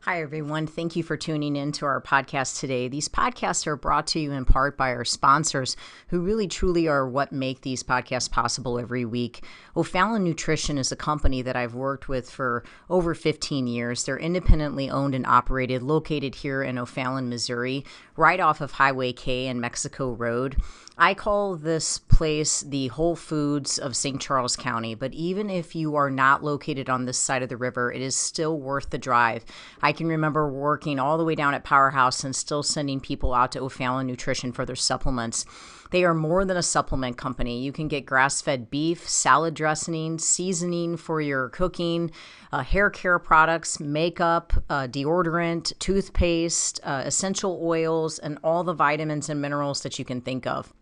Hi, everyone. Thank you for tuning in to our podcast today. These podcasts are brought to you in part by our sponsors, who really truly are what make these podcasts possible every week. O'Fallon Nutrition is a company that I've worked with for over 15 years. They're independently owned and operated, located here in O'Fallon, Missouri, right off of Highway K and Mexico Road. I call this place the Whole Foods of St. Charles County, but even if you are not located on this side of the river, it is still worth the drive. I can remember working all the way down at Powerhouse and still sending people out to O'Fallon Nutrition for their supplements. They are more than a supplement company. You can get grass-fed beef, salad dressing, seasoning for your cooking, hair care products, makeup, deodorant, toothpaste, essential oils, and all the vitamins and minerals that you can think of.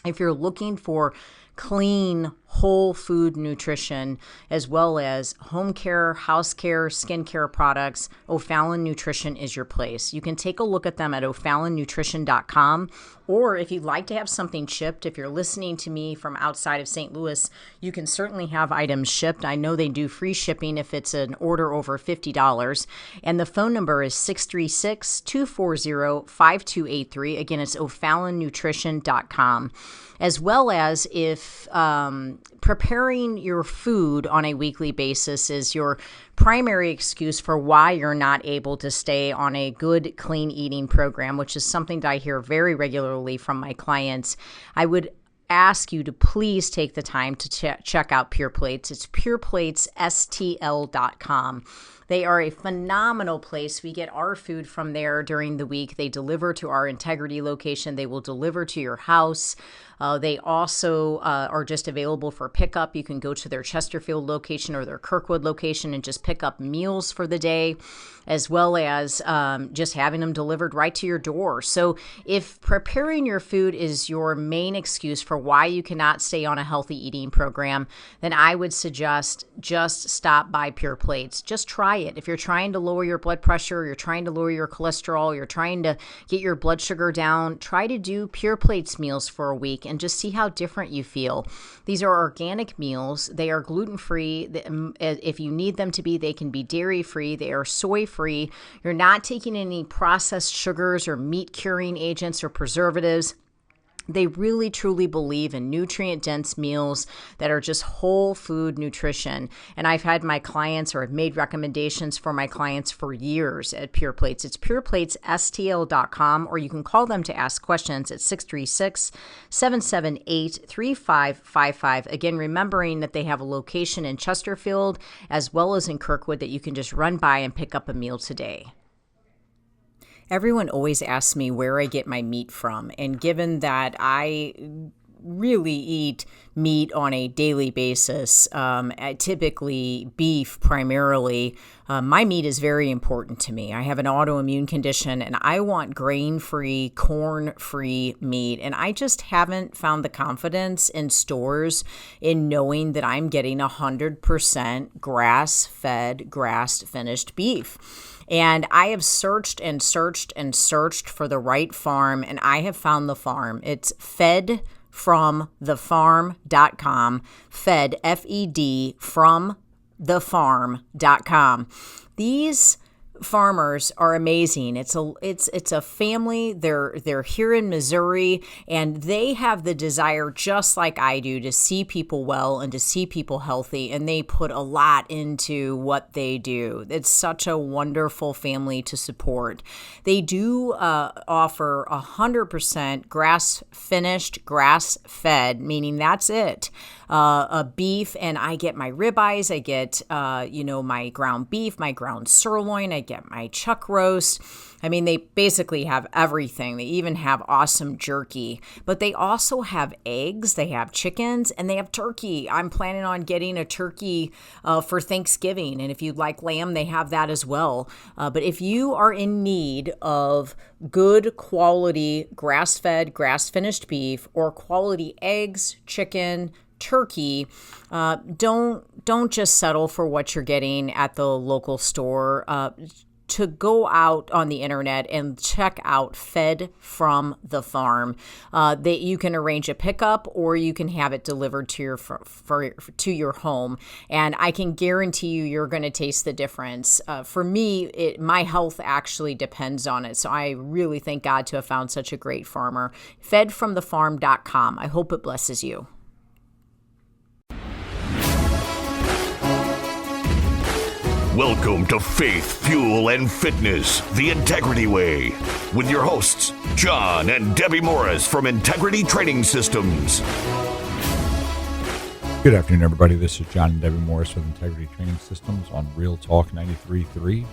If you're looking for clean, whole food nutrition, as well as home care, house care, skincare products, O'Fallon Nutrition is your place. You can take a look at them at o'fallonnutrition.com, or if you'd like to have something shipped, if you're listening to me from outside of St. Louis, you can certainly have items shipped. I know they do free shipping if it's an order over $50, and the phone number is 636-240-5283. Again, it's o'fallonnutrition.com. As well as if preparing your food on a weekly basis is your primary excuse for why you're not able to stay on a good, clean eating program, which is something that I hear very regularly from my clients, I would ask you to please take the time to check out Pure Plates. It's pureplatesstl.com. They are a phenomenal place. We get our food from there during the week. They deliver to our Integrity location. They will deliver to your house. They also are just available for pickup. You can go to their Chesterfield location or their Kirkwood location and just pick up meals for the day, as well as just having them delivered right to your door. So if preparing your food is your main excuse for why you cannot stay on a healthy eating program, then I would suggest just stop by Pure Plates. Just try it. If you're trying to lower your blood pressure, you're trying to lower your cholesterol, you're trying to get your blood sugar down, try to do Pure Plates meals for a week and just see how different you feel. These are organic meals. They are gluten-free. If you need them to be, they can be dairy-free. They are soy-free. You're not taking any processed sugars or meat-curing agents or preservatives. They really, truly believe in nutrient-dense meals that are just whole food nutrition. And I've had my clients, or I've made recommendations for my clients for years at Pure Plates. It's pureplatesstl.com, or you can call them to ask questions at 636-778-3555. Again, remembering that they have a location in Chesterfield as well as in Kirkwood that you can just run by and pick up a meal today. Everyone always asks me where I get my meat from, and given that I really eat meat on a daily basis, typically beef primarily, my meat is very important to me. I have an autoimmune condition and I want grain-free, corn-free meat, and I just haven't found the confidence in stores in knowing that I'm getting 100% grass-fed, grass-finished beef. And I have searched and searched and searched for the right farm, and I have found the farm. It's fedfromthefarm.com, fed, F-E-D, from thefarm.com. These farmers are amazing. It's a family. They're here in Missouri, and they have the desire, just like I do, to see people well and to see people healthy, and they put a lot into what they do. It's such a wonderful family to support. They do offer 100% grass-finished, grass-fed, meaning that's it. A beef, and I get my ribeyes, I get my ground beef, my ground sirloin, I get my chuck roast. I mean, they basically have everything. They even have awesome jerky, but they also have eggs, they have chickens, and they have turkey. I'm planning on getting a turkey for Thanksgiving, and if you'd like lamb, they have that as well. But if you are in need of good quality grass-fed, grass-finished beef, or quality eggs, chicken, turkey, don't just settle for what you're getting at the local store. to go out on the internet and check out Fed from the Farm. That you can arrange a pickup or you can have it delivered to your home. And I can guarantee you're going to taste the difference. For me, my health actually depends on it. So I really thank God to have found such a great farmer. Fedfromthefarm.com. I hope it blesses you. Welcome to Faith, Fuel, and Fitness, the Integrity Way, with your hosts, John and Debbie Morris from Integrity Training Systems. Good afternoon, everybody. This is John and Debbie Morris with Integrity Training Systems on Real Talk 93.3.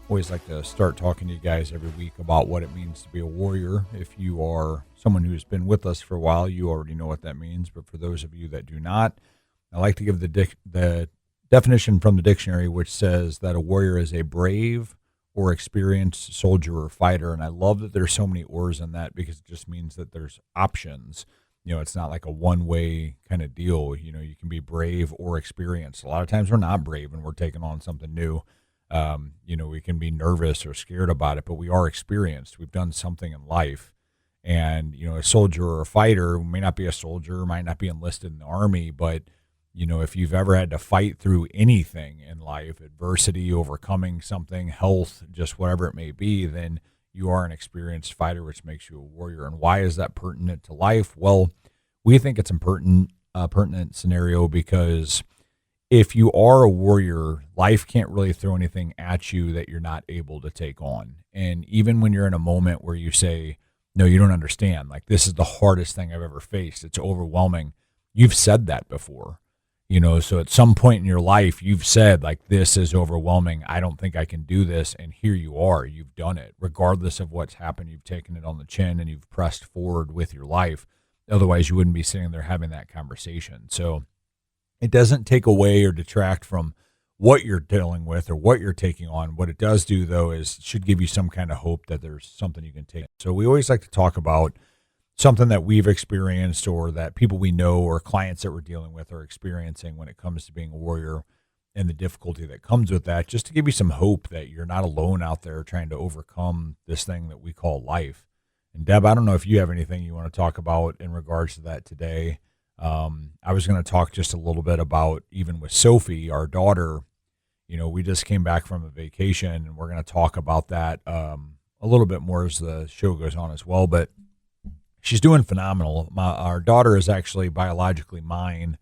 Always like to start talking to you guys every week about what it means to be a warrior. If you are someone who's been with us for a while, you already know what that means. But for those of you that do not, I like to give the definition from the dictionary, which says that a warrior is a brave or experienced soldier or fighter. And I love that there's so many ors in that, because it just means that there's options. You know, it's not like a one-way kind of deal. You know, you can be brave or experienced. A lot of times we're not brave and we're taking on something new. You know, we can be nervous or scared about it, but we are experienced. We've done something in life. And, you know, a soldier or a fighter may not be a soldier, might not be enlisted in the Army, but you know, if you've ever had to fight through anything in life, adversity, overcoming something, health, just whatever it may be, then you are an experienced fighter, which makes you a warrior. And why is that pertinent to life? Well, we think it's a pertinent scenario because if you are a warrior, life can't really throw anything at you that you're not able to take on. And even when you're in a moment where you say, no, you don't understand, like this is the hardest thing I've ever faced, it's overwhelming, you've said that before. You know, so at some point in your life, you've said, like, this is overwhelming. I don't think I can do this. And here you are. You've done it. Regardless of what's happened, you've taken it on the chin and you've pressed forward with your life. Otherwise, you wouldn't be sitting there having that conversation. So it doesn't take away or detract from what you're dealing with or what you're taking on. What it does do, though, is it should give you some kind of hope that there's something you can take. So we always like to talk about something that we've experienced or that people we know or clients that we're dealing with are experiencing when it comes to being a warrior and the difficulty that comes with that, just to give you some hope that you're not alone out there trying to overcome this thing that we call life. And Deb, I don't know if you have anything you want to talk about in regards to that today. I was going to talk just a little bit about, even with Sophie, our daughter, you know, we just came back from a vacation and we're going to talk about that a little bit more as the show goes on as well. But she's doing phenomenal. Our daughter is actually biologically mine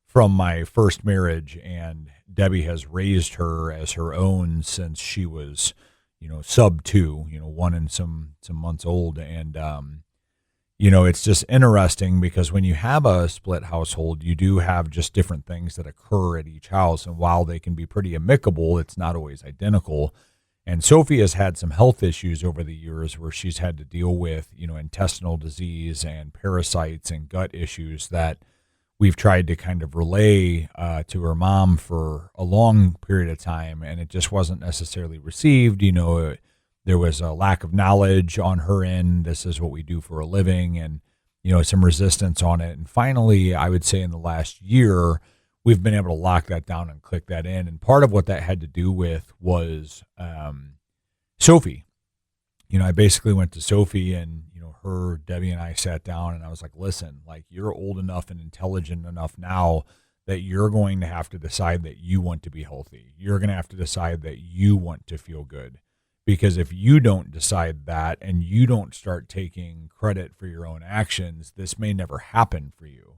from my first marriage, and Debbie has raised her as her own since she was, you know, sub 2, you know, 1 and some months old. And, you know, it's just interesting because when you have a split household, you do have just different things that occur at each house. And while they can be pretty amicable, it's not always identical. And Sophie has had some health issues over the years where she's had to deal with, you know, intestinal disease and parasites and gut issues that we've tried to kind of relay to her mom for a long period of time. And it just wasn't necessarily received. You know, there was a lack of knowledge on her end. This is what we do for a living, and, you know, some resistance on it. And finally, I would say in the last year, we've been able to lock that down and click that in. And part of what that had to do with was Sophie. You know, I basically went to Sophie and, you know, her, Debbie, and I sat down and I was like, listen, like, you're old enough and intelligent enough now that you're going to have to decide that you want to be healthy. You're going to have to decide that you want to feel good. Because if you don't decide that and you don't start taking credit for your own actions, this may never happen for you.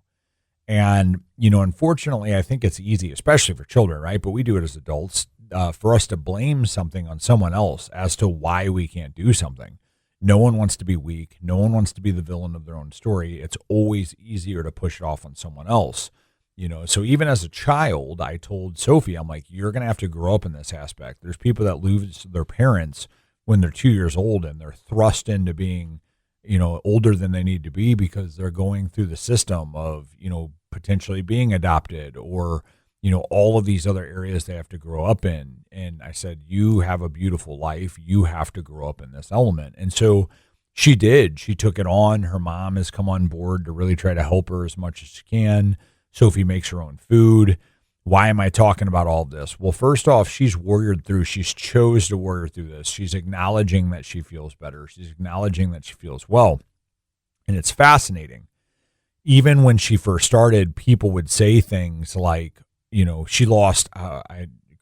And, you know, unfortunately, I think it's easy, especially for children, right? But we do it as adults, for us to blame something on someone else as to why we can't do something. No one wants to be weak. No one wants to be the villain of their own story. It's always easier to push it off on someone else. You know, so even as a child, I told Sophie, I'm like, you're going to have to grow up in this aspect. There's people that lose their parents when they're 2 years old and they're thrust into being, you know, older than they need to be because they're going through the system of, you know, potentially being adopted or, you know, all of these other areas they have to grow up in. And I said, you have a beautiful life. You have to grow up in this element. And so she did. She took it on. Her mom has come on board to really try to help her as much as she can. Sophie makes her own food. Why am I talking about all this? Well, first off, she's warriored through. She's chose to warrior through this. She's acknowledging that she feels better. She's acknowledging that she feels well. And it's fascinating. Even when she first started, people would say things like, she lost,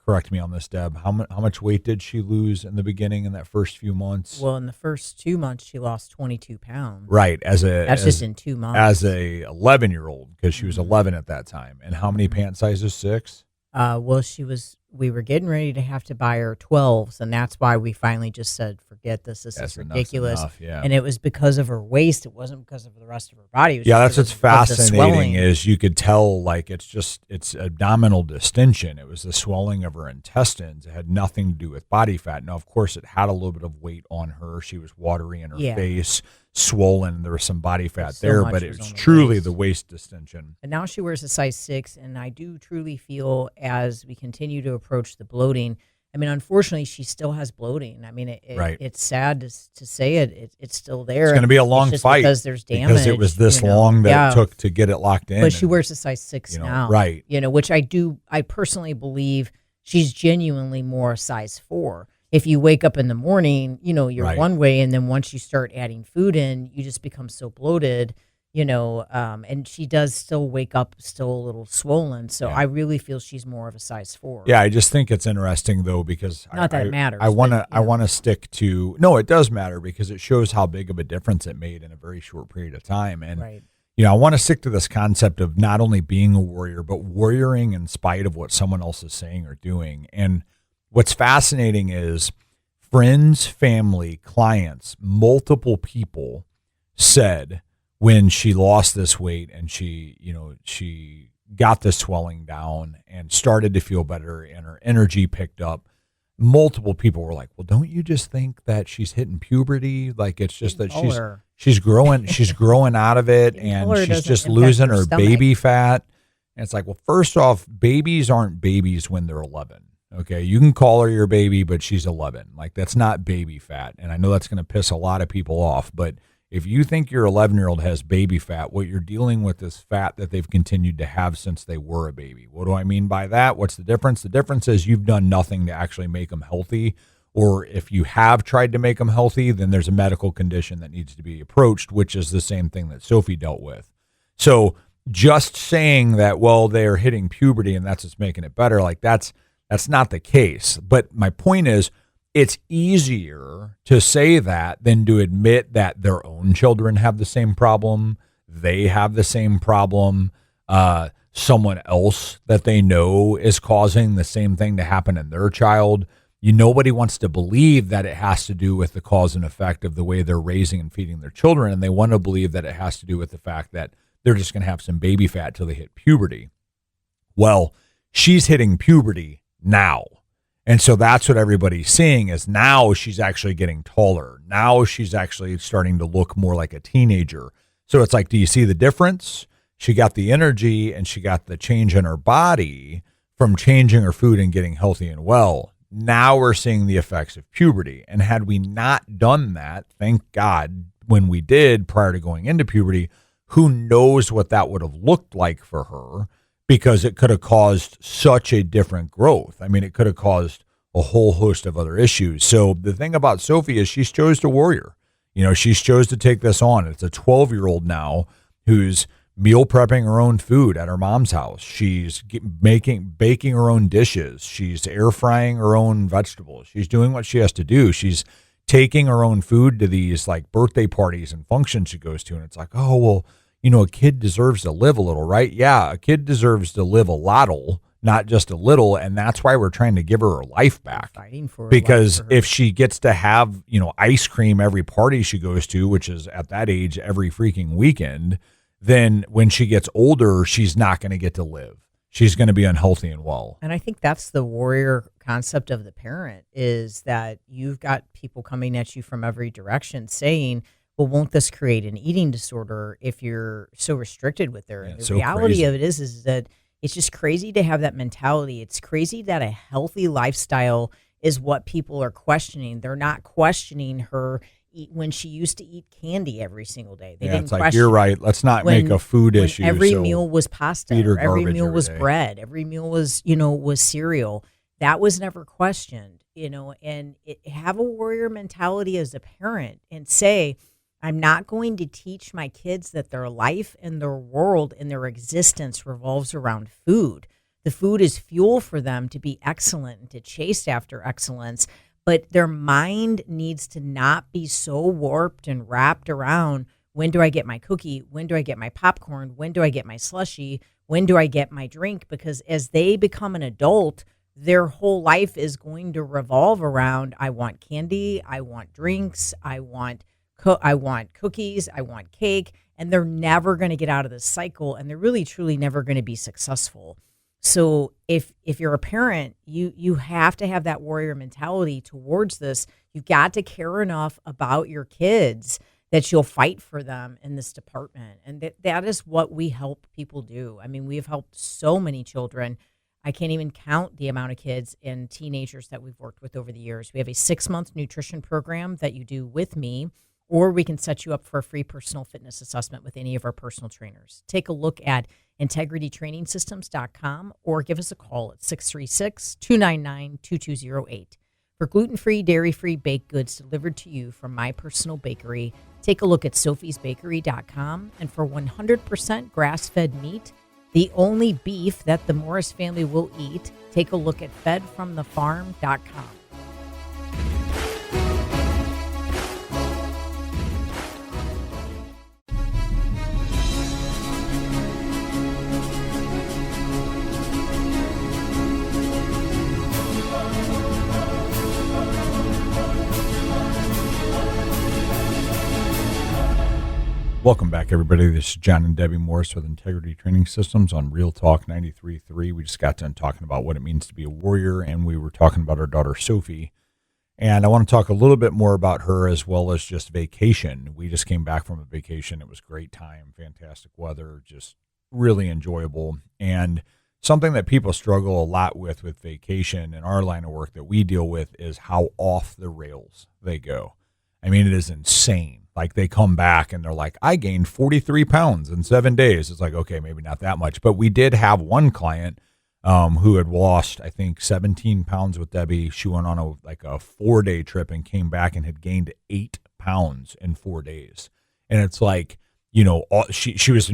correct me on this, Deb, how much weight did she lose in the beginning in that first few months? Well, in the first 2 months, she lost 22 pounds. Right. That's just in 2 months. As a 11-year-old, because she was 11 at that time. And how many pant sizes? 6? Well, we were getting ready to have to buy her 12s, and that's why we finally just said, forget this. This is ridiculous. Enough, yeah. And it was because of her waist. It wasn't because of the rest of her body. It was That's what's fascinating swelling. is you could tell, like, it's abdominal distension. It was the swelling of her intestines. It had nothing to do with body fat. Now, of course, it had a little bit of weight on her. She was watery in her face, swollen. There was some body fat there, but it was truly the waist distension. And now she wears a size 6, and I do truly feel as we continue to approach the bloating, I mean, unfortunately, she still has bloating. I mean, it's sad to say it. It's still there. It's going to be a long fight because there's damage. Because it was this long that it took to get it locked in. But she wears a size 6 now. Right. Which I personally believe she's genuinely more a size 4. If you wake up in the morning, you're one way, and then once you start adding food in, you just become so bloated, and she does still wake up still a little swollen. So I really feel she's more of a size 4. Yeah, I just think it's interesting though, because it matters. I want to stick to, no, it does matter because it shows how big of a difference it made in a very short period of time. And I want to stick to this concept of not only being a warrior, but warrioring in spite of what someone else is saying or doing. And what's fascinating is friends, family, clients, multiple people said when she lost this weight and she got the swelling down and started to feel better and her energy picked up, multiple people were like, well, don't you just think that she's hitting puberty? Like, it's just that she's growing out of it and she's just losing her baby fat. And it's like, well, first off, babies aren't babies when they're 11. Okay, you can call her your baby, but she's 11. Like, that's not baby fat. And I know that's going to piss a lot of people off, but if you think your 11-year-old has baby fat, what you're dealing with is fat that they've continued to have since they were a baby. What do I mean by that? What's the difference? The difference is you've done nothing to actually make them healthy, or if you have tried to make them healthy, then there's a medical condition that needs to be approached, which is the same thing that Sophie dealt with. So just saying that, well, they're hitting puberty and that's what's making it better, like that's not the case. But my point is, it's easier to say that than to admit that their own children have the same problem. They have the same problem. Someone else that they know is causing the same thing to happen in their child. Nobody wants to believe that it has to do with the cause and effect of the way they're raising and feeding their children. And they want to believe that it has to do with the fact that they're just going to have some baby fat till they hit puberty. Well, she's hitting puberty now. And so that's what everybody's seeing is now she's actually getting taller. Now she's actually starting to look more like a teenager. So it's like, do you see the difference? She got the energy and she got the change in her body from changing her food and getting healthy and well. Now we're seeing the effects of puberty. And had we not done that, thank God, when we did prior to going into puberty, who knows what that would have looked like for her, because it could have caused such a different growth. I mean, it could have caused a whole host of other issues. So the thing about Sophie is she's chose to warrior. She's chose to take this on. It's a 12-year-old now who's meal prepping her own food at her mom's house. She's baking her own dishes. She's air frying her own vegetables. She's doing what she has to do. She's taking her own food to these like birthday parties and functions she goes to. And it's like, oh, well, a kid deserves to live a little, right? Yeah, a kid deserves to live a lot, not just a little. And that's why we're trying to give her life back. Fighting for her because life for her. If she gets to have, ice cream every party she goes to, which is at that age every freaking weekend, then when she gets older, she's not going to get to live. She's going to be unhealthy and well. And I think that's the warrior concept of the parent, is that you've got people coming at you from every direction saying, well, won't this create an eating disorder if you're so restricted with her? Yeah, the so reality crazy. of it is that it's just crazy to have that mentality. It's crazy that a healthy lifestyle is what people are questioning. They're not questioning her when she used to eat candy every single day. They Yeah, didn't it's like, question you're it. right. Let's not make a food issue. Every so meal was pasta. feed her Every garbage meal every was day. bread. Every meal was, was cereal. That was never questioned, and have a warrior mentality as a parent and say, I'm not going to teach my kids that their life and their world and their existence revolves around food. The food is fuel for them to be excellent and to chase after excellence, but their mind needs to not be so warped and wrapped around, when do I get my cookie? When do I get my popcorn? When do I get my slushie? When do I get my drink? Because as they become an adult, their whole life is going to revolve around, I want candy, I want drinks, I want cookies, I want cake, and they're never going to get out of this cycle, and they're really truly never going to be successful. So if you're a parent, you have to have that warrior mentality towards this. You've got to care enough about your kids that you'll fight for them in this department, and that is what we help people do. I mean, we have helped so many children. I can't even count the amount of kids and teenagers that we've worked with over the years. We have a 6-month nutrition program that you do with me, or we can set you up for a free personal fitness assessment with any of our personal trainers. Take a look at integritytrainingsystems.com or give us a call at 636-299-2208. For gluten-free, dairy-free baked goods delivered to you from my personal bakery, take a look at sophiesbakery.com. And for 100% grass-fed meat, the only beef that the Morris family will eat, take a look at fedfromthefarm.com. Welcome back, everybody. This is John and Debbie Morris with Integrity Training Systems on Real Talk 93.3. We just got done talking about what it means to be a warrior, and we were talking about our daughter, Sophie. And I want to talk a little bit more about her as well as just vacation. We just came back from a vacation. It was a great time, fantastic weather, just really enjoyable. And something that people struggle a lot with vacation in our line of work that we deal with is how off the rails they go. I mean, it is insane. Like, they come back and they're like, I gained 43 pounds in 7 days. It's like, okay, maybe not that much. But we did have one client who had lost, I think, 17 pounds with Debbie. She went on a 4-day trip and came back and had gained 8 pounds in 4 days. And it's like, she was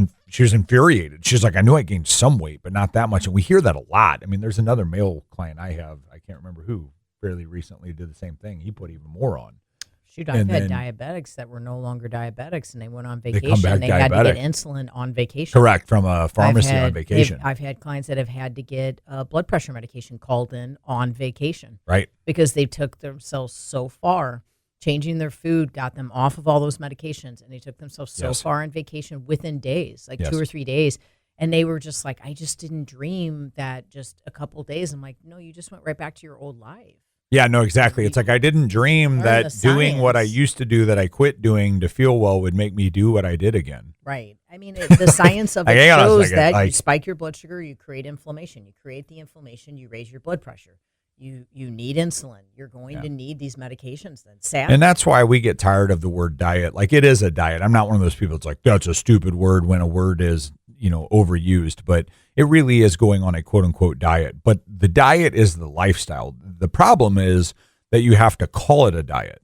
infuriated. She's like, I knew I gained some weight, but not that much. And we hear that a lot. I mean, there's another male client I have, I can't remember who, fairly recently did the same thing. He put even more on. Shoot, I've had diabetics that were no longer diabetics, and they went on vacation. They had to get insulin on vacation. Correct, from a pharmacy on vacation. I've had clients that have had to get blood pressure medication called in on vacation. Right. Because they took themselves so far. Changing their food got them off of all those medications, and they took themselves so far on vacation within days, 2 or 3 days. And they were just like, I just didn't dream that just a couple of days. I'm like, no, you just went right back to your old life. Yeah, no, exactly. It's like, I didn't dream that doing what I used to do that I quit doing to feel well would make me do what I did again. Right. I mean, the science of it shows that you spike your blood sugar, you create inflammation. You create the inflammation, you raise your blood pressure. You need insulin. You're going to need these medications then. Sadly. And that's why we get tired of the word diet. Like, it is a diet. I'm not one of those people that's like, that's a stupid word when a word is, overused. But it really is going on a quote-unquote diet. But the diet is the lifestyle. The problem is that you have to call it a diet.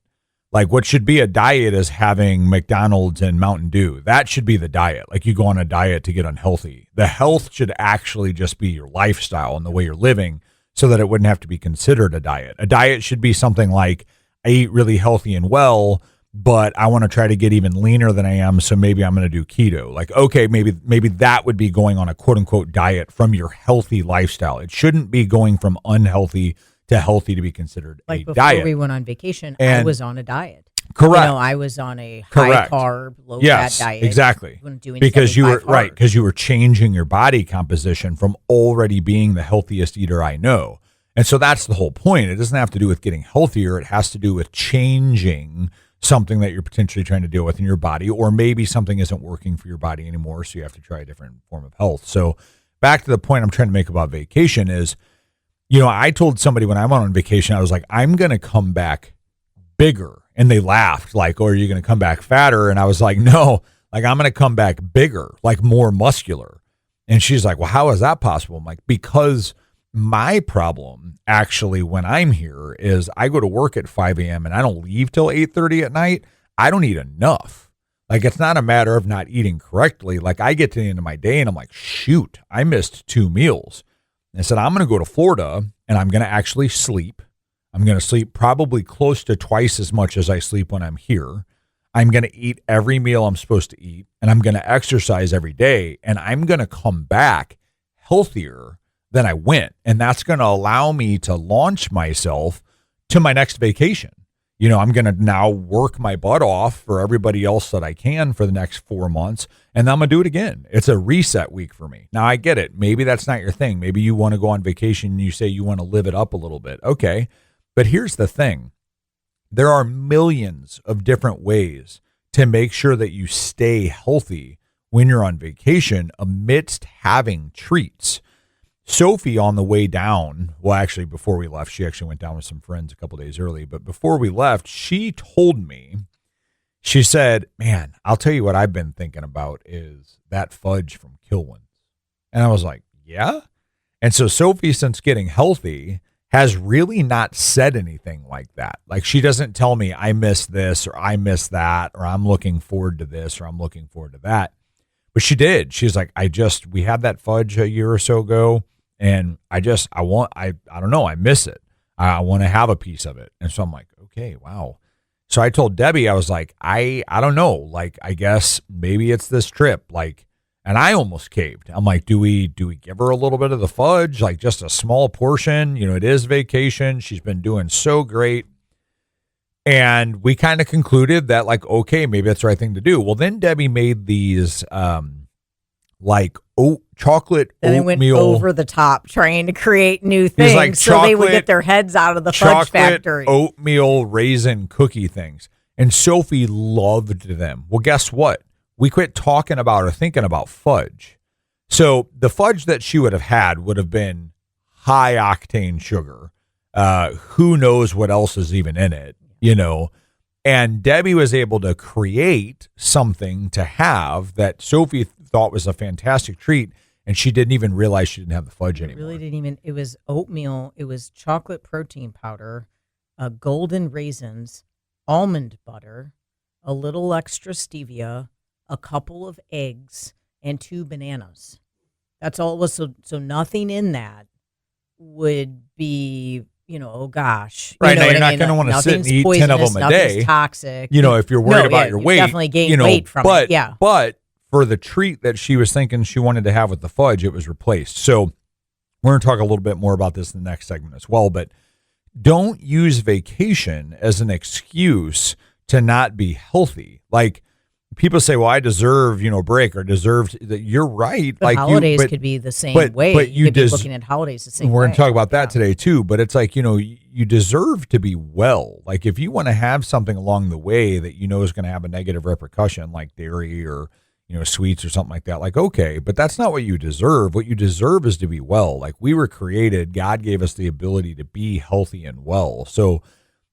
Like, what should be a diet is having McDonald's and Mountain Dew. That should be the diet. Like, you go on a diet to get unhealthy. The health should actually just be your lifestyle and the way you're living, so that it wouldn't have to be considered a diet. A diet should be something like, I eat really healthy and well, but I want to try to get even leaner than I am, so maybe I'm going to do keto. Like, okay, maybe that would be going on a quote-unquote diet from your healthy lifestyle. It shouldn't be going from unhealthy to healthy to be considered a diet. Like, before we went on vacation, I was on a diet. Correct. I was on a high-carb, low-fat diet. Exactly. Because you were changing your body composition from already being the healthiest eater I know. And so that's the whole point. It doesn't have to do with getting healthier. It has to do with changing something that you're potentially trying to deal with in your body, or maybe something isn't working for your body anymore, so you have to try a different form of health. So back to the point I'm trying to make about vacation is, I told somebody when I went on vacation, I was like, I'm going to come back bigger And they laughed like, oh, are you going to come back fatter? And I was like, no, like I'm going to come back bigger, like more muscular. And she's like, well, how is that possible? I'm like, because my problem actually when I'm here is I go to work at 5 a.m. and I don't leave till 8:30 at night. I don't eat enough. Like, it's not a matter of not eating correctly. Like, I get to the end of my day and I'm like, shoot, I missed 2 meals. And I said, I'm going to go to Florida and I'm going to actually sleep. I'm going to sleep probably close to twice as much as I sleep when I'm here. I'm going to eat every meal I'm supposed to eat, and I'm going to exercise every day, and I'm going to come back healthier than I went. And that's going to allow me to launch myself to my next vacation. You know, I'm going to now work my butt off for everybody else that I can for the next 4 months, and I'm going to do it again. It's a reset week for me. Now, I get it. Maybe that's not your thing. Maybe you want to go on vacation and you say you want to live it up a little bit. Okay. But here's the thing. There are millions of different ways to make sure that you stay healthy when you're on vacation amidst having treats. Sophie on the way down, well, actually, before we left, she actually went down with some friends a couple days early. But before we left, she told me, she said, man, I'll tell you what I've been thinking about is that fudge from Kilwin's. And I was like, yeah? And so Sophie, since getting healthy, has really not said anything like that. Like, she doesn't tell me I miss this or I miss that or I'm looking forward to this or I'm looking forward to that. But she did. She's like, we had that fudge a year or so ago and I don't know, I miss it. I want to have a piece of it. And so I'm like, okay, wow. So I told Debbie, I was like, I don't know. Like, I guess maybe it's this trip. Like, and I almost caved. I'm like, do we give her a little bit of the fudge? Like just a small portion, you know, it is vacation. She's been doing so great. And we kind of concluded that like, okay, maybe that's the right thing to do. Well, then Debbie made these, like chocolate and they oatmeal. went over the top trying to create new things like so they would get their heads out of the fudge factory. Oatmeal raisin cookie things. And Sophie loved them. Well, guess what? We quit talking about or thinking about fudge. So the fudge that she would have had would have been high octane sugar. Who knows what else is even in it, you know? And Debbie was able to create something to have that Sophie thought was a fantastic treat. And she didn't even realize she didn't have the fudge anymore. Really didn't even. It was oatmeal. It was chocolate protein powder, golden raisins, almond butter, a little extra stevia, a couple of eggs, and 2 bananas. That's all it was. So nothing in that would be, you know, oh gosh. Right, now you're not going to want to sit and eat 10 of them a day. Toxic. You know, if you're worried about your weight. Definitely gain weight from it. Yeah. But for the treat that she was thinking she wanted to have with the fudge, it was replaced. So we're going to talk a little bit more about this in the next segment as well. But don't use vacation as an excuse to not be healthy. Like, people say, well, I deserve, you know, a break or deserve that. You're right. But like holidays could be the same way. But you could be looking at holidays the same way. We're going to talk about that today too. But it's like, you know, you deserve to be well. Like if you want to have something along the way that you know is going to have a negative repercussion, like dairy or, you know, sweets or something like that, like, okay, but that's not what you deserve. What you deserve is to be well. Like we were created, God gave us the ability to be healthy and well. So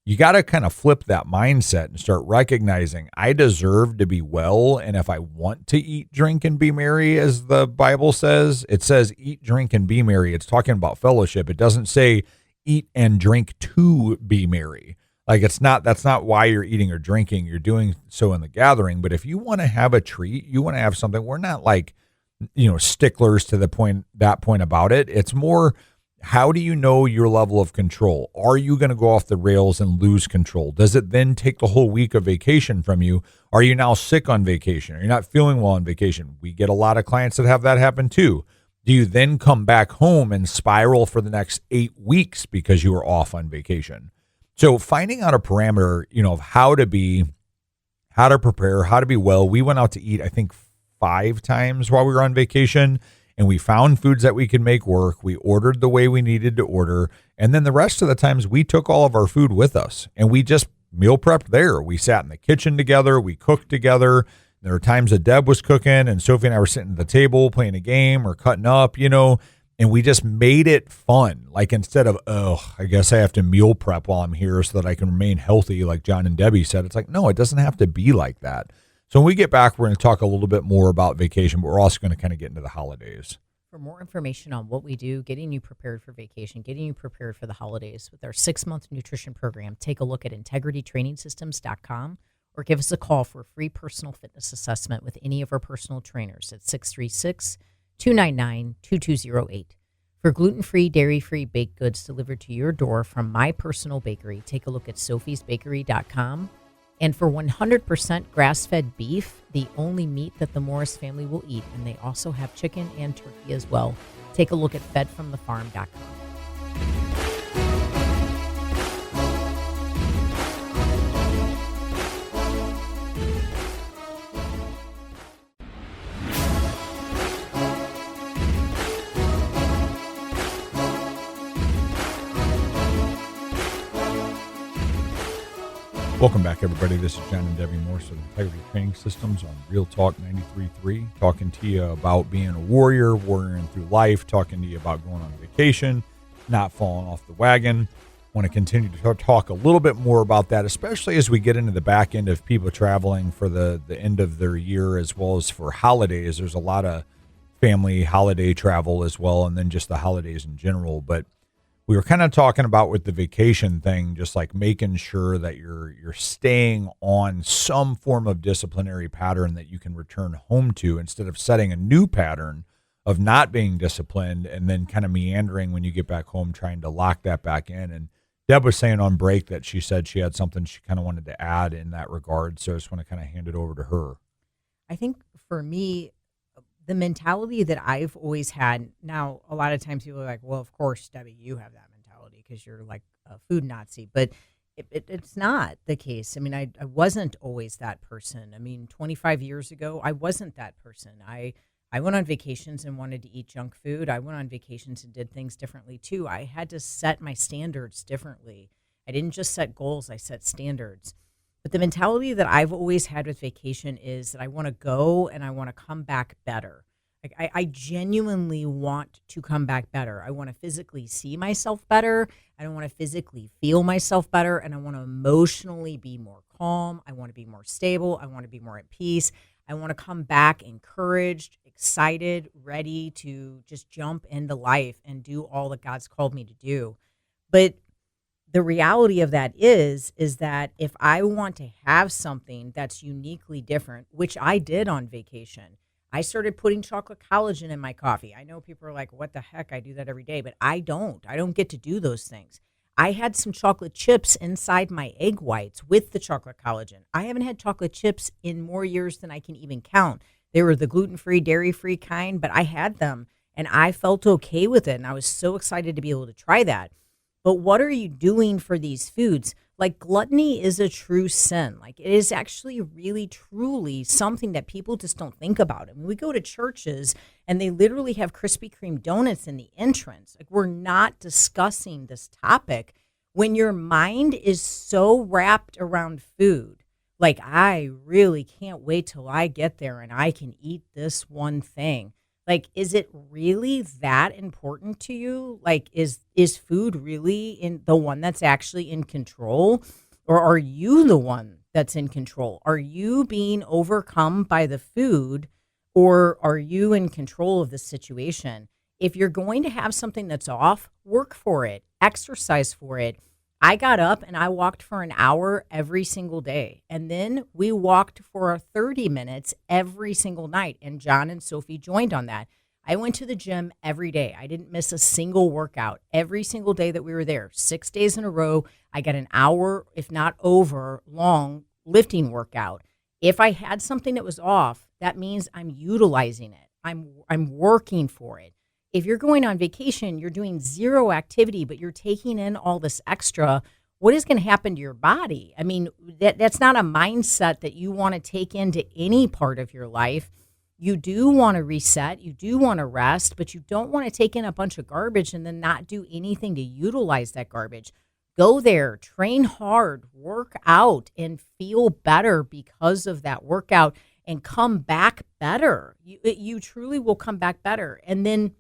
you got to kind of flip that mindset and start recognizing I deserve to be well. And if I want to eat, drink, and be merry, as the Bible says, it says eat, drink, and be merry. It's talking about fellowship. It doesn't say eat and drink to be merry. Like that's not why you're eating or drinking. You're doing so in the gathering. But if you want to have a treat, you want to have something, we're not like, you know, sticklers to that point about it. It's more, how do you know your level of control? Are you going to go off the rails and lose control? Does it then take the whole week of vacation from you? Are you now sick on vacation? Are you not feeling well on vacation? We get a lot of clients that have that happen too. Do you then come back home and spiral for the next 8 weeks because you were off on vacation? So finding out a parameter, you know, of how to prepare, how to be well. We went out to eat, I think 5 times while we were on vacation. And we found foods that we could make work. We ordered the way we needed to order. And then the rest of the times we took all of our food with us and we just meal prepped there. We sat in the kitchen together. We cooked together. There were times that Deb was cooking and Sophie and I were sitting at the table playing a game or cutting up, you know, And we just made it fun. Like instead of, oh, I guess I have to meal prep while I'm here so that I can remain healthy, like John and Debbie said. It's like, no, it doesn't have to be like that. So when we get back, we're going to talk a little bit more about vacation, but we're also going to kind of get into the holidays. For more information on what we do, getting you prepared for vacation, getting you prepared for the holidays with our 6-month nutrition program, take a look at integritytrainingsystems.com or give us a call for a free personal fitness assessment with any of our personal trainers at 636-299-2208. For gluten-free, dairy-free baked goods delivered to your door from my personal bakery, take a look at sophiesbakery.com. And for 100% grass-fed beef, the only meat that the Morris family will eat, and they also have chicken and turkey as well, take a look at fedfromthefarm.com. Welcome back, everybody. This is John and Debbie Morris with Integrity Training Systems on Real Talk 93.3, talking to you about being a warrior, warrioring through life, talking to you about going on vacation, not falling off the wagon. Want to continue to talk a little bit more about that, especially as we get into the back end of people traveling for the end of their year as well as for holidays. There's a lot of family holiday travel as well, and then just the holidays in general. But we were kind of talking about with the vacation thing, just like making sure that you're staying on some form of disciplinary pattern that you can return home to instead of setting a new pattern of not being disciplined and then kind of meandering when you get back home, trying to lock that back in. And Deb was saying on break that she said she had something she kind of wanted to add in that regard. So I just want to kind of hand it over to her. I think for me, the mentality that I've always had, now a lot of times people are like, well, of course, Debbie, you have that mentality because you're like a food Nazi, but it's not the case. I mean, I wasn't always that person. I mean, 25 years ago, I wasn't that person. I went on vacations and wanted to eat junk food. I went on vacations and did things differently too. I had to set my standards differently. I didn't just set goals, I set standards. But the mentality that I've always had with vacation is that I want to go and I want to come back better. Like I genuinely want to come back better. I want to physically see myself better. I want to physically feel myself better. And I want to emotionally be more calm. I want to be more stable. I want to be more at peace. I want to come back encouraged, excited, ready to just jump into life and do all that God's called me to do. But the reality of that is that if I want to have something that's uniquely different, which I did on vacation, I started putting chocolate collagen in my coffee. I know people are like, what the heck? I do that every day, but I don't. I don't get to do those things. I had some chocolate chips inside my egg whites with the chocolate collagen. I haven't had chocolate chips in more years than I can even count. They were the gluten-free, dairy-free kind, but I had them and I felt okay with it. And I was so excited to be able to try that. But what are you doing for these foods? Like gluttony is a true sin. Like it is actually really, truly something that people just don't think about. I mean, we go to churches and they literally have Krispy Kreme donuts in the entrance. Like we're not discussing this topic when your mind is so wrapped around food. Like I really can't wait till I get there and I can eat this one thing. Like, is it really that important to you? Like, is food really in the one that's actually in control? Or are you the one that's in control? Are you being overcome by the food or are you in control of the situation? If you're going to have something that's off, work for it, exercise for it. I got up and I walked for an hour every single day. And then we walked for 30 minutes every single night. And John and Sophie joined on that. I went to the gym every day. I didn't miss a single workout every single day that we were there. 6 days in a row, I got an hour, if not over, long lifting workout. If I had something that was off, that means I'm utilizing it. I'm working for it. If you're going on vacation, you're doing zero activity, but you're taking in all this extra, what is going to happen to your body? I mean, that's not a mindset that you want to take into any part of your life. You do want to reset, you do want to rest, but you don't want to take in a bunch of garbage and then not do anything to utilize that garbage. Go there, train hard, work out, and feel better because of that workout and come back better. You truly will come back better. And then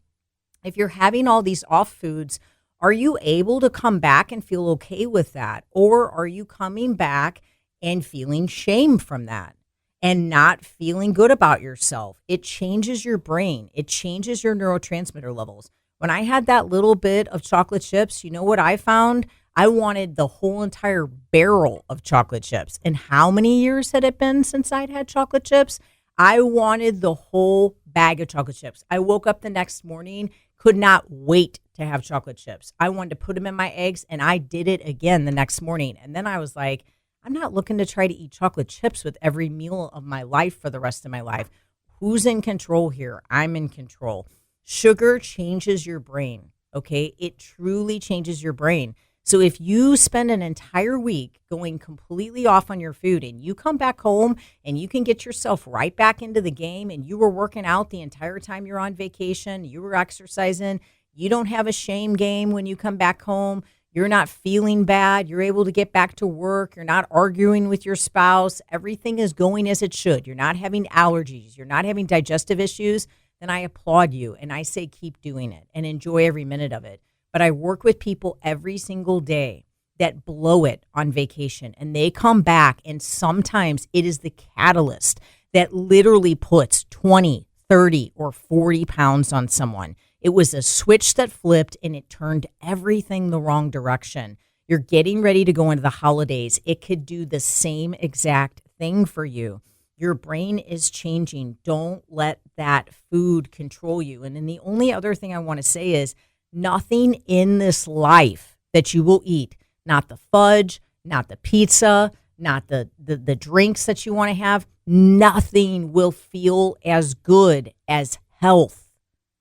If you're having all these off foods, are you able to come back and feel okay with that? Or are you coming back and feeling shame from that and not feeling good about yourself? It changes your brain. It changes your neurotransmitter levels. When I had that little bit of chocolate chips, you know what I found? I wanted the whole entire barrel of chocolate chips. And how many years had it been since I'd had chocolate chips? I wanted the whole bag of chocolate chips. I woke up the next morning, could not wait to have chocolate chips. I wanted to put them in my eggs, and I did it again the next morning. And then I was like, I'm not looking to try to eat chocolate chips with every meal of my life for the rest of my life. Who's in control here? I'm in control. Sugar changes your brain, okay? It truly changes your brain. So if you spend an entire week going completely off on your food and you come back home and you can get yourself right back into the game and you were working out the entire time you're on vacation, you were exercising, you don't have a shame game when you come back home, you're not feeling bad, you're able to get back to work, you're not arguing with your spouse, everything is going as it should, you're not having allergies, you're not having digestive issues, then I applaud you and I say keep doing it and enjoy every minute of it. But I work with people every single day that blow it on vacation and they come back and sometimes it is the catalyst that literally puts 20, 30, or 40 pounds on someone. It was a switch that flipped and it turned everything the wrong direction. You're getting ready to go into the holidays. It could do the same exact thing for you. Your brain is changing. Don't let that food control you. And then the only other thing I want to say is nothing in this life that you will eat, not the fudge, not the pizza, not the drinks that you want to have, nothing will feel as good as health.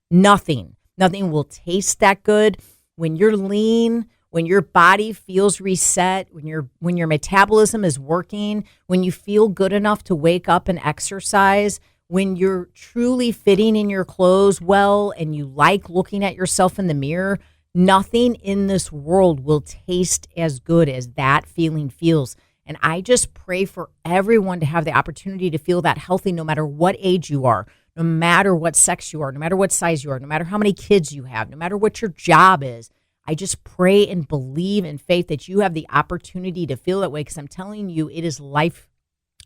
Nothing will taste that good. When you're lean, when your body feels reset, when your metabolism is working, when you feel good enough to wake up and exercise, when you're truly fitting in your clothes well and you like looking at yourself in the mirror, nothing in this world will taste as good as that feeling feels. And I just pray for everyone to have the opportunity to feel that healthy no matter what age you are, no matter what sex you are, no matter what size you are, no matter how many kids you have, no matter what your job is. I just pray and believe in faith that you have the opportunity to feel that way because I'm telling you, it is life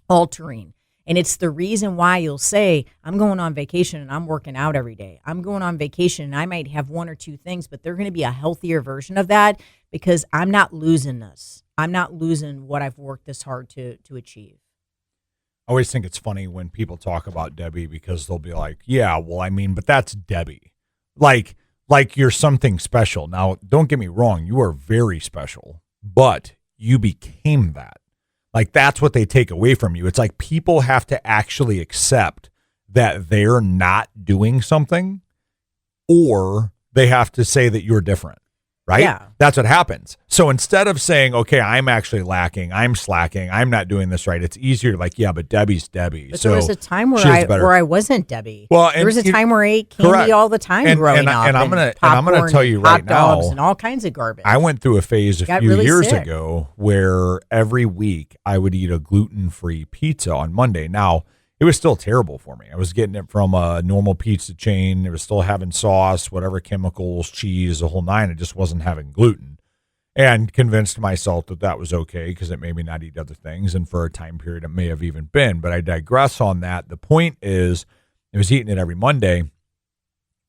altering. And it's the reason why you'll say, I'm going on vacation and I'm working out every day. I'm going on vacation and I might have one or two things, but they're going to be a healthier version of that because I'm not losing this. I'm not losing what I've worked this hard to achieve. I always think it's funny when people talk about Debbie because they'll be like, yeah, well, I mean, but that's Debbie. Like you're something special. Now, don't get me wrong. You are very special, but you became that. Like, that's what they take away from you. It's like people have to actually accept that they're not doing something or they have to say that you're different, right? Yeah. That's what happens. So instead of saying, okay, I'm actually lacking, I'm slacking, I'm not doing this right, it's easier like, yeah, but Debbie's Debbie. But so there was a time where I wasn't Debbie. Well, there was a time where I ate candy correct. all the time growing up. And I'm gonna tell you right now, and all kinds of garbage. I went through a phase a few really years sick. ago where every week I would eat a gluten-free pizza on Monday. Now, it was still terrible for me. I was getting it from a normal pizza chain. It was still having sauce, whatever chemicals, cheese, the whole nine. It just wasn't having gluten. And convinced myself that that was okay because it made me not eat other things. And for a time period, it may have even been. But I digress on that. The point is, I was eating it every Monday.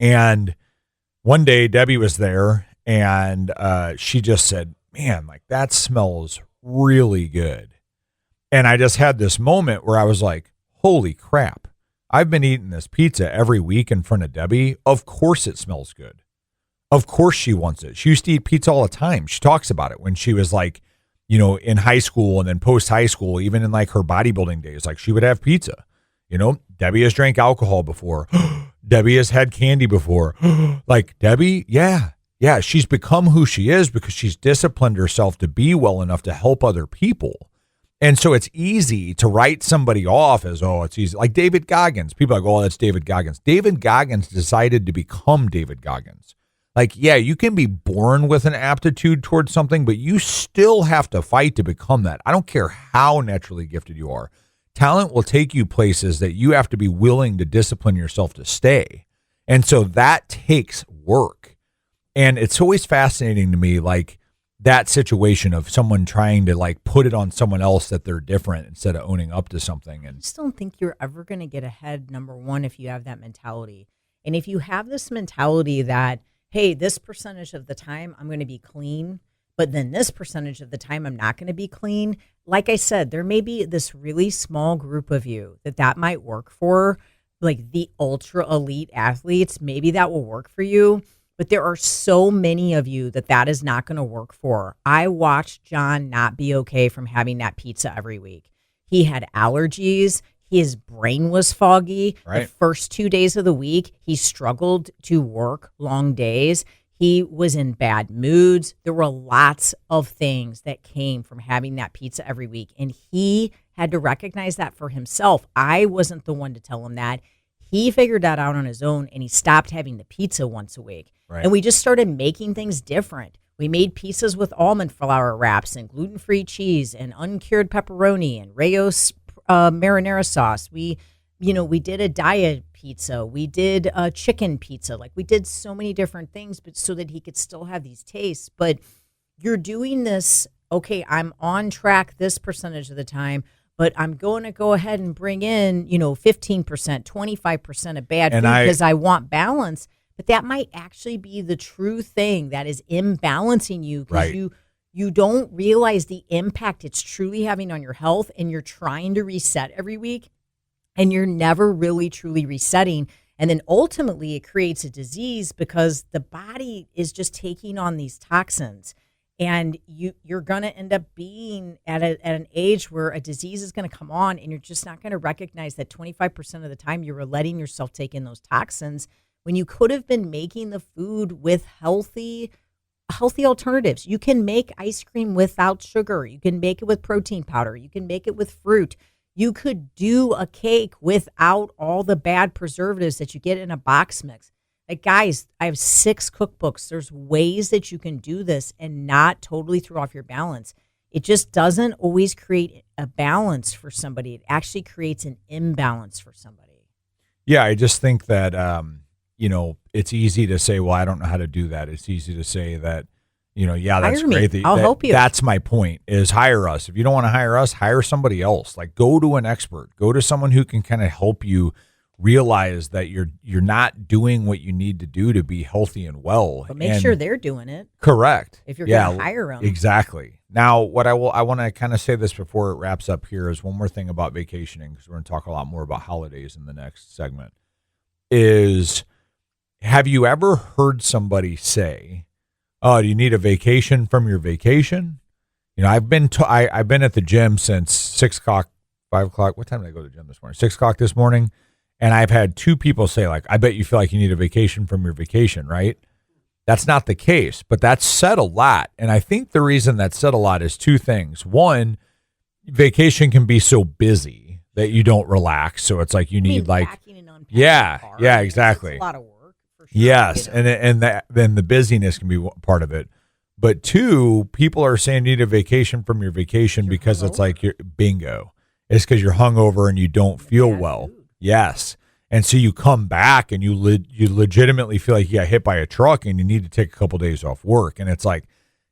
And one day, Debbie was there, and she just said, man, like that smells really good. And I just had this moment where I was like, holy crap. I've been eating this pizza every week in front of Debbie. Of course it smells good. Of course she wants it. She used to eat pizza all the time. She talks about it when she was like, you know, in high school and then post high school, even in like her bodybuilding days, like she would have pizza. You know, Debbie has drank alcohol before. Debbie has had candy before. Like Debbie, yeah, she's become who she is because she's disciplined herself to be well enough to help other people. And so it's easy to write somebody off as, oh, it's easy. Like David Goggins. People are like, oh, that's David Goggins. David Goggins decided to become David Goggins. Like, yeah, you can be born with an aptitude towards something, but you still have to fight to become that. I don't care how naturally gifted you are. Talent will take you places that you have to be willing to discipline yourself to stay. And so that takes work. And it's always fascinating to me, like that situation of someone trying to like put it on someone else that they're different instead of owning up to something. And I just don't think you're ever going to get ahead, number one, if you have that mentality. And if you have this mentality that, hey, this percentage of the time I'm going to be clean, but then this percentage of the time I'm not going to be clean. Like I said, there may be this really small group of you that might work for, like the ultra elite athletes. Maybe that will work for you. But there are so many of you that is not going to work for. I watched John not be okay from having that pizza every week. He had allergies. His brain was foggy. Right. The first 2 days of the week, he struggled to work long days. He was in bad moods. There were lots of things that came from having that pizza every week. And he had to recognize that for himself. I wasn't the one to tell him that. He figured that out on his own, and he stopped having the pizza once a week. Right. And we just started making things different. We made pizzas with almond flour wraps and gluten-free cheese and uncured pepperoni and Rayo's marinara sauce. We did a diet pizza. We did a chicken pizza. Like, we did so many different things, but so that he could still have these tastes. But you're doing this, okay, I'm on track this percentage of the time, but I'm going to go ahead and bring in, 15%, 25% of bad food because I want balance. But that might actually be the true thing that is imbalancing you because you don't realize the impact it's truly having on your health, and you're trying to reset every week, and you're never really truly resetting. And then ultimately it creates a disease because the body is just taking on these toxins. And you're going to end up being at an age where a disease is going to come on, and you're just not going to recognize that 25% of the time you were letting yourself take in those toxins when you could have been making the food with healthy alternatives. You can make ice cream without sugar. You can make it with protein powder. You can make it with fruit. You could do a cake without all the bad preservatives that you get in a box mix. Like, guys, I have 6 cookbooks. There's ways that you can do this and not totally throw off your balance. It just doesn't always create a balance for somebody. It actually creates an imbalance for somebody. Yeah, I just think that, it's easy to say, well, I don't know how to do that. It's easy to say that, that's great. I'll help you. That's my point, is hire us. If you don't want to hire us, hire somebody else. Like, go to an expert. Go to someone who can kind of help you realize that you're not doing what you need to do to be healthy and well. But make sure they're doing it. Correct. If you're going to hire them. Exactly. Now, what I want to kind of say this before it wraps up here is one more thing about vacationing, because we're going to talk a lot more about holidays in the next segment, is have you ever heard somebody say, oh, do you need a vacation from your vacation? I've been I've been at the gym since 6 o'clock, 5 o'clock. What time did I go to the gym this morning? 6 o'clock this morning. And I've had 2 people say, like, I bet you feel like you need a vacation from your vacation, right? That's not the case, but that's said a lot. And I think the reason that's said a lot is 2 things. One, vacation can be so busy that you don't relax. So it's like you need yeah, exactly. It's a lot of work. For sure, yes, and then the busyness can be part of it. But 2, people are saying you need a vacation from your vacation because it's like you're bingo. It's because you're hungover and you don't feel well. Yes. And so you come back and you legitimately feel like you got hit by a truck and you need to take a couple days off work. And it's like,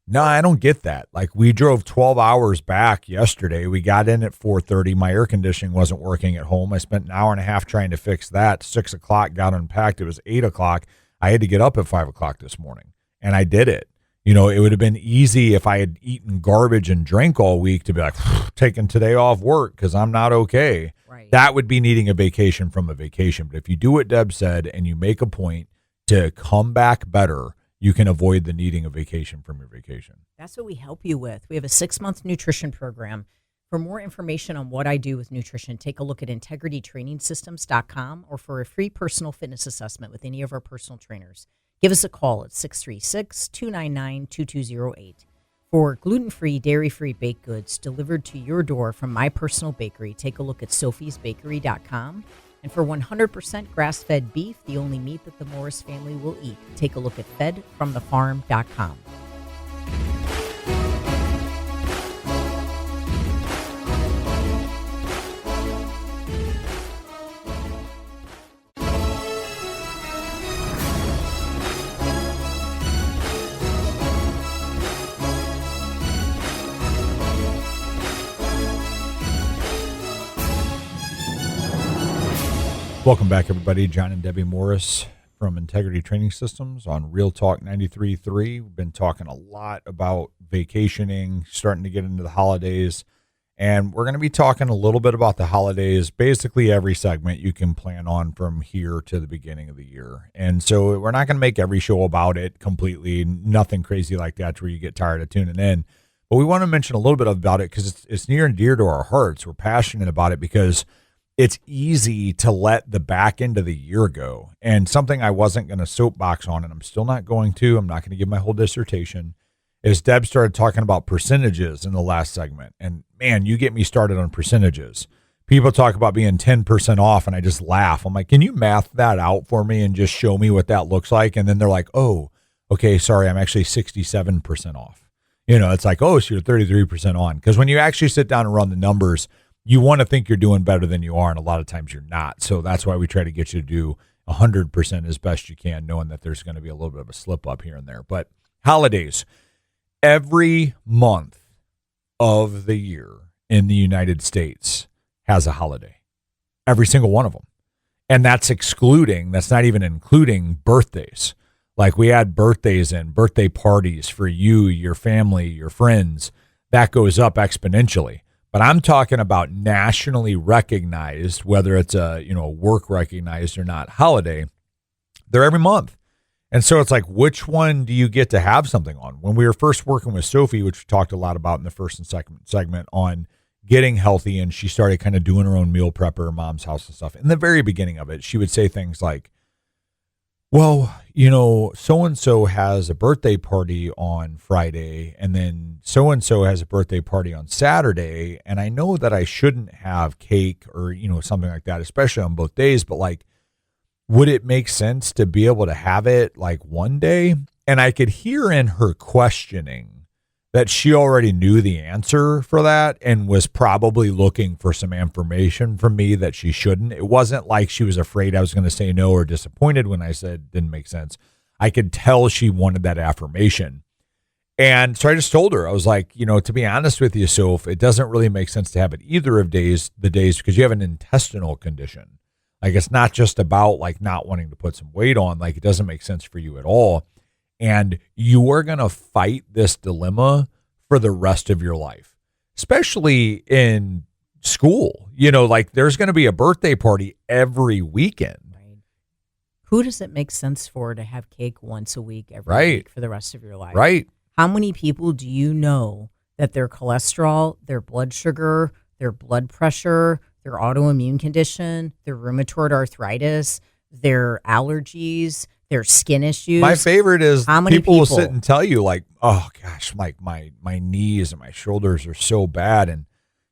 no, I don't get that. Like, we drove 12 hours back yesterday. We got in at 4:30. My air conditioning wasn't working at home. I spent an hour and a half trying to fix that. 6 o'clock, got unpacked. It was 8 o'clock. I had to get up at 5 o'clock this morning, and I did it. It would have been easy if I had eaten garbage and drank all week to be like, taking today off work because I'm not okay. Right. That would be needing a vacation from a vacation. But if you do what Deb said and you make a point to come back better, you can avoid the needing a vacation from your vacation. That's what we help you with. We have a 6-month nutrition program. For more information on what I do with nutrition, take a look at integritytrainingsystems.com or for a free personal fitness assessment with any of our personal trainers. Give us a call at 636-299-2208. For gluten-free, dairy-free baked goods delivered to your door from my personal bakery, take a look at sophiesbakery.com. And for 100% grass-fed beef, the only meat that the Morris family will eat, take a look at fedfromthefarm.com. Welcome back, everybody. John and Debbie Morris from Integrity Training Systems on Real Talk 93.3. We've been talking a lot about vacationing, starting to get into the holidays, and we're going to be talking a little bit about the holidays. Basically, every segment you can plan on from here to the beginning of the year. And so we're not going to make every show about it completely, nothing crazy like that where you get tired of tuning in. But we want to mention a little bit about it because it's near and dear to our hearts. We're passionate about it because it's easy to let the back end of the year go. And something I wasn't going to soapbox on, and I'm still not going to, I'm not going to give my whole dissertation, is Deb started talking about percentages in the last segment. And man, you get me started on percentages. People talk about being 10% off, and I just laugh. I'm like, can you math that out for me and just show me what that looks like? And then they're like, oh, okay, sorry, I'm actually 67% off. You know, it's like, oh, so you're 33% on. Because when you actually sit down and run the numbers, you want to think you're doing better than you are, and a lot of times you're not. So that's why we try to get you to do 100% as best you can, knowing that there's going to be a little bit of a slip up here and there. But holidays, every month of the year in the United States has a holiday, every single one of them. And that's not even including birthdays. Like we add birthdays in, birthday parties for you, your family, your friends, that goes up exponentially. But I'm talking about nationally recognized, whether it's a work recognized or not holiday, they're every month. And so it's like, which one do you get to have something on? When we were first working with Sophie, which we talked a lot about in the first and second segment on getting healthy, and she started kind of doing her own meal prep at her mom's house and stuff. In the very beginning of it, she would say things like, well, so-and-so has a birthday party on Friday, and then so-and-so has a birthday party on Saturday, and I know that I shouldn't have cake or, something like that, especially on both days, but like, would it make sense to be able to have it like one day? And I could hear in her questioning that she already knew the answer for that and was probably looking for some information from me that she shouldn't. It wasn't like she was afraid I was going to say no or disappointed when I said it didn't make sense. I could tell she wanted that affirmation. And so I just told her, I was like, to be honest with you, Soph, it doesn't really make sense to have it either of the days because you have an intestinal condition. Like it's not just about like not wanting to put some weight on, like it doesn't make sense for you at all. And you are going to fight this dilemma for the rest of your life, especially in school. Like there's going to be a birthday party every weekend. Right. Who does it make sense for to have cake once a week every week for the rest of your life? Right. How many people do you know that their cholesterol, their blood sugar, their blood pressure, their autoimmune condition, their rheumatoid arthritis, their allergies, their skin issues? My favorite is how many people will sit and tell you like, oh gosh, like my knees and my shoulders are so bad. And,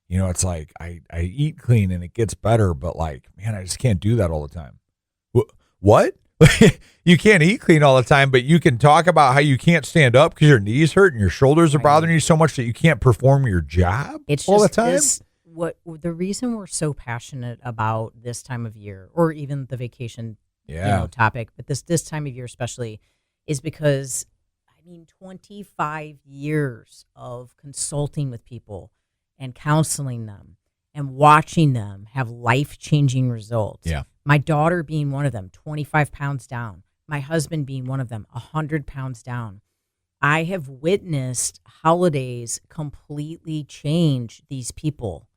it's like I eat clean and it gets better, but like, man, I just can't do that all the time. What? You can't eat clean all the time, but you can talk about how you can't stand up because your knees hurt and your shoulders are bothering you so much that you can't perform your job all the time. What the reason we're so passionate about this time of year, or even the vacation topic, but this time of year especially, is because 25 years of consulting with people and counseling them and watching them have life-changing results. Yeah. My daughter being one of them, 25 pounds down. My husband being one of them, 100 pounds down. I have witnessed holidays completely change these people,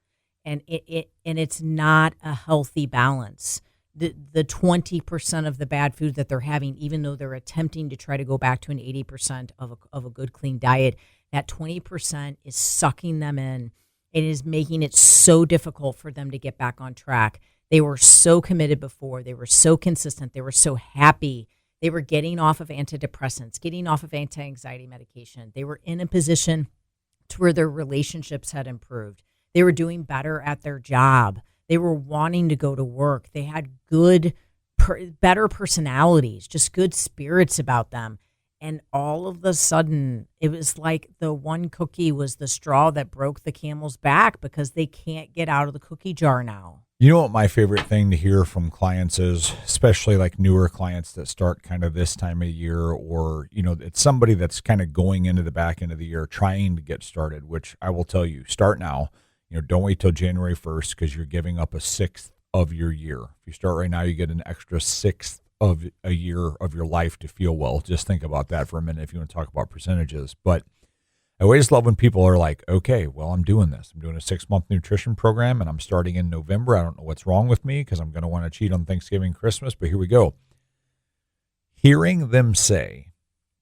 and it's not a healthy balance. The 20% of the bad food that they're having, even though they're attempting to try to go back to an 80% of a good, clean diet, that 20% is sucking them in. It is making it so difficult for them to get back on track. They were so committed before. They were so consistent. They were so happy. They were getting off of antidepressants, getting off of anti-anxiety medication. They were in a position to where their relationships had improved. They were doing better at their job. They were wanting to go to work. They had better personalities, just good spirits about them. And all of a sudden, it was like the one cookie was the straw that broke the camel's back because they can't get out of the cookie jar now. You know what my favorite thing to hear from clients is, especially like newer clients that start kind of this time of year, or, it's somebody that's kind of going into the back end of the year trying to get started, which I will tell you, start now. Don't wait till January 1st because you're giving up a sixth of your year. If you start right now, you get an extra sixth of a year of your life to feel well. Just think about that for a minute if you want to talk about percentages. But I always love when people are like, okay, well, I'm doing this. I'm doing a 6-month nutrition program, and I'm starting in November. I don't know what's wrong with me because I'm going to want to cheat on Thanksgiving, Christmas, but here we go. Hearing them say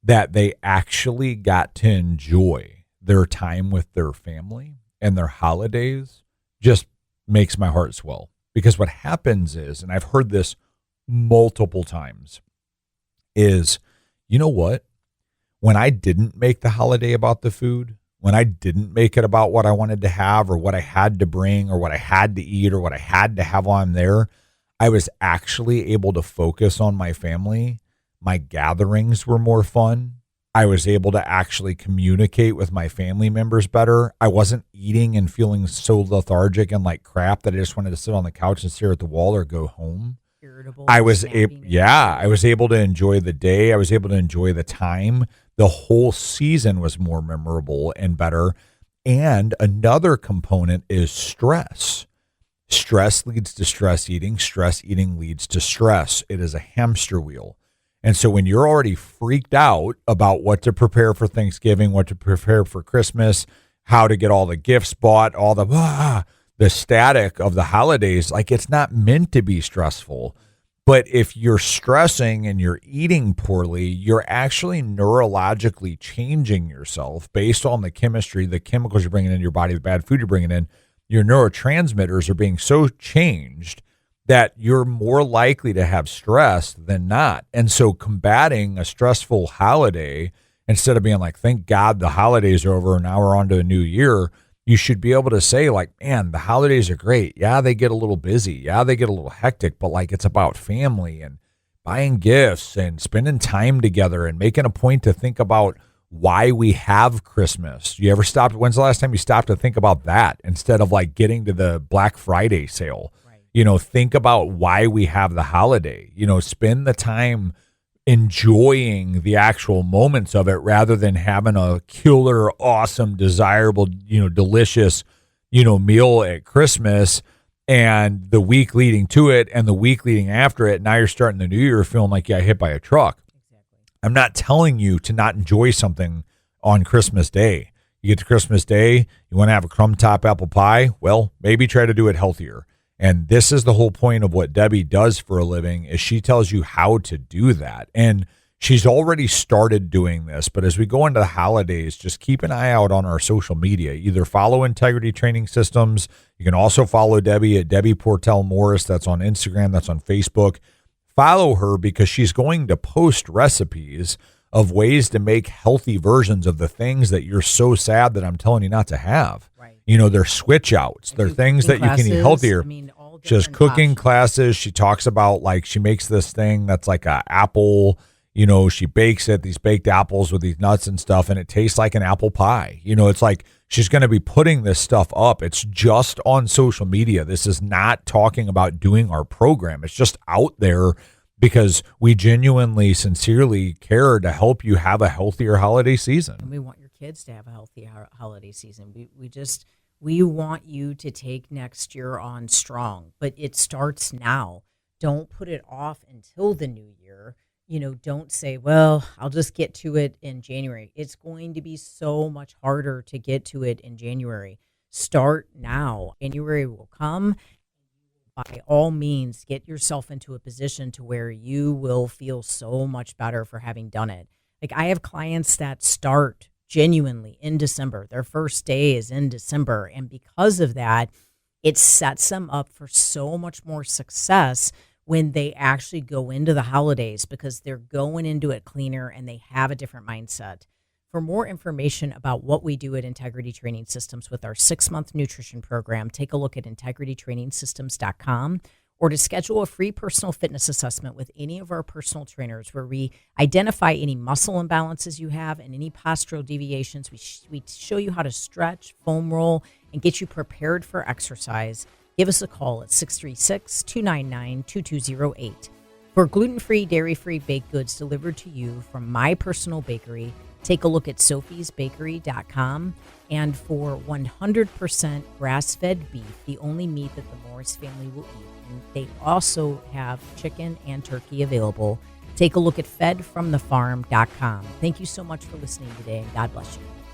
that they actually got to enjoy their time with their family and their holidays just makes my heart swell. Because what happens is, and I've heard this multiple times, is, you know what? When I didn't make the holiday about the food, when I didn't make it about what I wanted to have or what I had to bring or what I had to eat or what I had to have while I'm there, I was actually able to focus on my family. My gatherings were more fun. I was able to actually communicate with my family members better. I wasn't eating and feeling so lethargic and like crap that I just wanted to sit on the couch and stare at the wall or go home. Irritable, I was able to enjoy the day. I was able to enjoy the time. The whole season was more memorable and better. And another component is stress. Stress leads to stress eating. Stress eating leads to stress. It is a hamster wheel. And so when you're already freaked out about what to prepare for Thanksgiving, what to prepare for Christmas, how to get all the gifts bought, all the static of the holidays, like it's not meant to be stressful. But if you're stressing and you're eating poorly, you're actually neurologically changing yourself based on the chemistry, the chemicals you're bringing into your body, the bad food you're bringing in. Your neurotransmitters are being so changed that you're more likely to have stress than not. And so combating a stressful holiday, instead of being like, thank God the holidays are over and now we're on to a new year, you should be able to say like, man, the holidays are great. Yeah, they get a little busy. Yeah, they get a little hectic, but like it's about family and buying gifts and spending time together and making a point to think about why we have Christmas. You ever stopped? When's the last time you stopped to think about that instead of like getting to the Black Friday sale? Right. Think about why we have the holiday. Spend the time enjoying the actual moments of it rather than having a killer, awesome, desirable, delicious, meal at Christmas and the week leading to it and the week leading after it. Now you're starting the new year feeling like you got hit by a truck. Exactly. I'm not telling you to not enjoy something on Christmas Day. You get to Christmas Day, you want to have a crumb top apple pie? Well, maybe try to do it healthier. And this is the whole point of what Debbie does for a living is she tells you how to do that. And she's already started doing this. But as we go into the holidays, just keep an eye out on our social media. Either follow Integrity Training Systems. You can also follow Debbie at Debbie Portell Morris. That's on Instagram. That's on Facebook. Follow her because she's going to post recipes of ways to make healthy versions of the things that you're so sad that I'm telling you not to have. Right. They're switch outs. They're things that you can eat healthier. She has cooking classes. She talks about like she makes this thing that's like a apple, she bakes it, these baked apples with these nuts and stuff, and it tastes like an apple pie. It's like she's going to be putting this stuff up. It's just on social media. This is not talking about doing our program. It's just out there because we genuinely, sincerely care to help you have a healthier holiday season. And we want your kids to have a healthy holiday season. We want you to take next year on strong, but it starts now. Don't put it off until the new year. Don't say, well, I'll just get to it in January. It's going to be so much harder to get to it in January. Start now. January will come. By all means, get yourself into a position to where you will feel so much better for having done it. Like I have clients that start genuinely in December. Their first day is in December. And because of that, it sets them up for so much more success when they actually go into the holidays because they're going into it cleaner and they have a different mindset. For more information about what we do at Integrity Training Systems with our 6-month nutrition program, take a look at integritytrainingsystems.com or to schedule a free personal fitness assessment with any of our personal trainers where we identify any muscle imbalances you have and any postural deviations. We show you how to stretch, foam roll, and get you prepared for exercise. Give us a call at 636-299-2208. For gluten-free, dairy-free baked goods delivered to you from my personal bakery, take a look at sophiesbakery.com. And for 100% grass-fed beef, the only meat that the Morris family will eat, and they also have chicken and turkey available, take a look at fedfromthefarm.com. Thank you so much for listening today, and God bless you.